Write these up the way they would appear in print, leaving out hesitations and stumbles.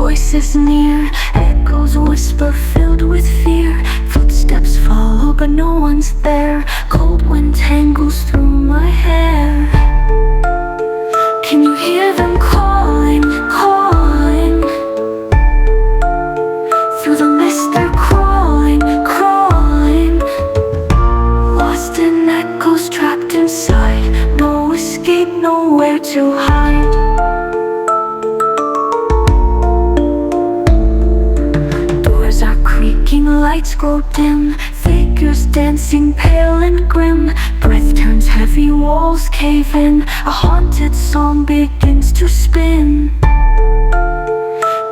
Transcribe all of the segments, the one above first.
voice is near. Echoes whisper filled with fear. Footsteps follow but no one's there. Cold wind tangles through my hair. Can you hear them calling, calling? Through the mist they're crawling, crawling. Lost in echoes, trapped inside. No escape, nowhere to hide. Doors are creaking, lights grow dim. Figures dancing pale and grim. Breath turns heavy, walls cave in. A haunted song begins to spin.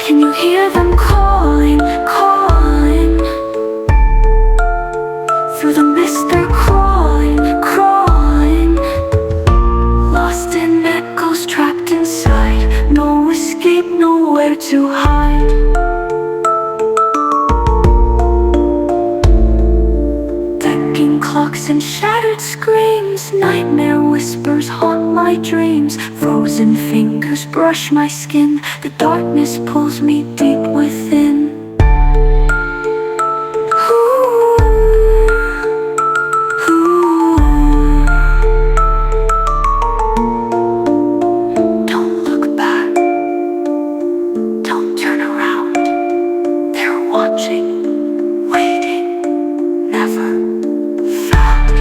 Can you hear them calling, calling? Through the mist they're crawling, crawling. Lost in echoes, trapped inside. No escape, nowhere to hide. Ticking clocks and shattered screams. Nightmare whispers haunt my dreams. Frozen fingers brush my skin. The darkness pulls me deep within. Don't look back. Don't turn around. They're watching, waiting, never found.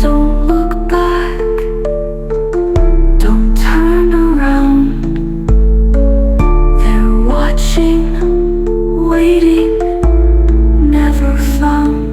Don't look back. Don't turn around. They're watching, waiting, never found.